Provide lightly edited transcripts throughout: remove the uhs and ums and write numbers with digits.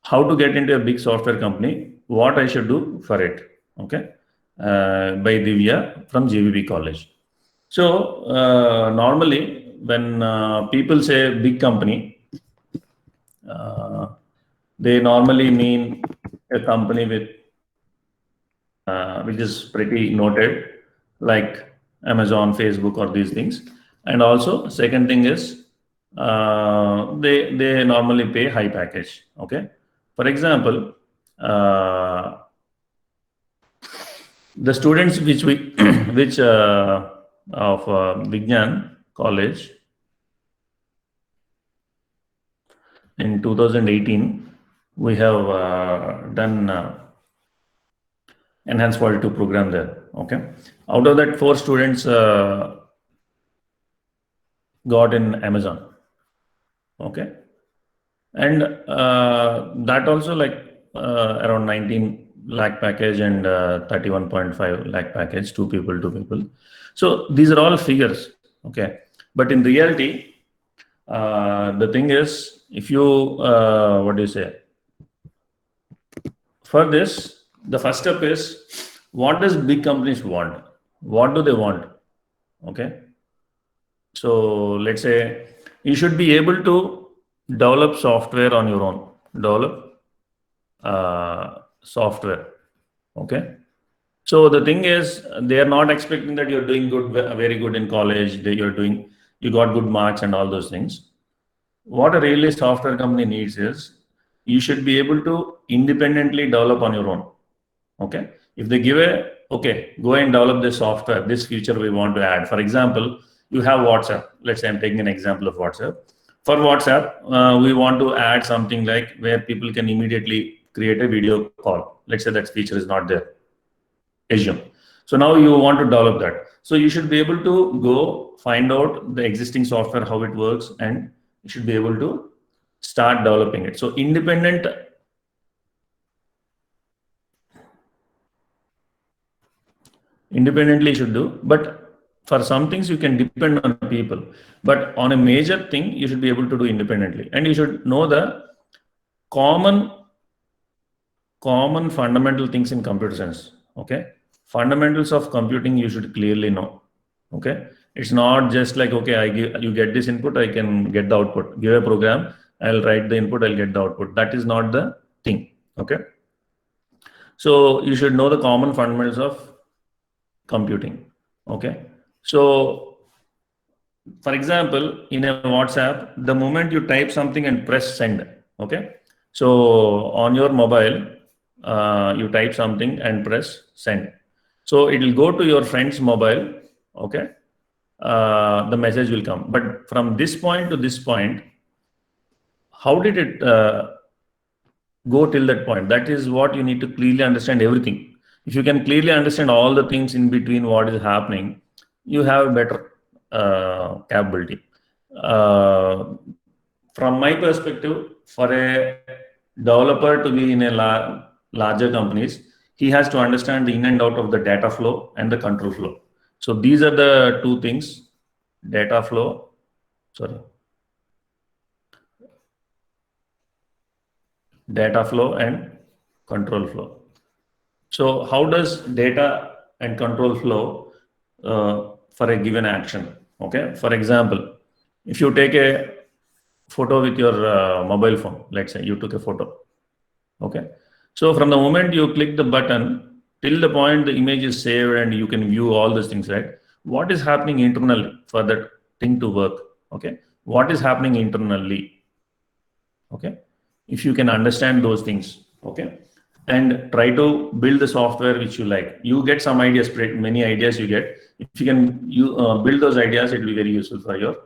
how to get into a big software company, what I should do for it. Okay, by Divya from GVB College. So normally, when people say big company, uh, they normally mean a company with which is pretty noted, like Amazon, Facebook, or these things. And also, second thing is they normally pay high package. Okay, for example, uh, the students which we which of Vignan College in 2018, we have done enhanced quality 2 program there. Okay, out of that, 4 students got in Amazon. Okay, and that also like around 19 lakh package and 31.5 lakh package, 2 people. So these are all figures. Okay, but in reality, the thing is, if you what do you say, for this, the first step is, what does big companies want? What do they want? Okay, so let's say you should be able to develop software on your own. Develop software. Okay. So the thing is, they are not expecting that you're doing good, very good in college. That you got good marks and all those things. What a really software company needs is, you should be able to independently develop on your own. Okay. If they give okay, go and develop this software, this feature we want to add. For example, you have WhatsApp. Let's say I'm taking an example of WhatsApp. For WhatsApp, we want to add something like where people can immediately create a video call. Let's say that feature is not there. Assume. So now you want to develop that. So you should be able to go find out the existing software, how it works, and you should be able to start developing it. So independently you should do, but for some things you can depend on people, but on a major thing you should be able to do independently, and you should know the common fundamental things in computer science. Okay, fundamentals of computing you should clearly know. Okay, it's not just like, okay, you get this input, I can get the output. Give a program, I'll write the input, I'll get the output. That is not the thing. Okay, so you should know the common fundamentals of computing. Okay, so for example, in a WhatsApp, the moment you type something and press send, okay, so on your mobile, you type something and press send, so it will go to your friend's mobile. Okay, the message will come, but from this point to this point, how did it go till that point? That is what you need to clearly understand everything. If you can clearly understand all the things in between what is happening, you have a better capability. From my perspective, for a developer to be in a larger companies, he has to understand the in and out of the data flow and the control flow. So these are the 2 things: data flow, and control flow. So how does data and control flow for a given action? Okay, for example, if you take a photo with your mobile phone, let's say you took a photo. Okay, so from the moment you click the button till the point the image is saved and you can view all those things, right? What is happening internally for that thing to work? Okay, what is happening internally? Okay, if you can understand those things, okay, and try to build the software which you like, you get some ideas, many ideas you get. If you can build those ideas, it will be very useful for your,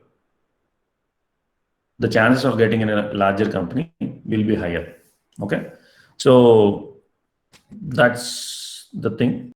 the chances of getting in a larger company will be higher. Okay, so that's the thing.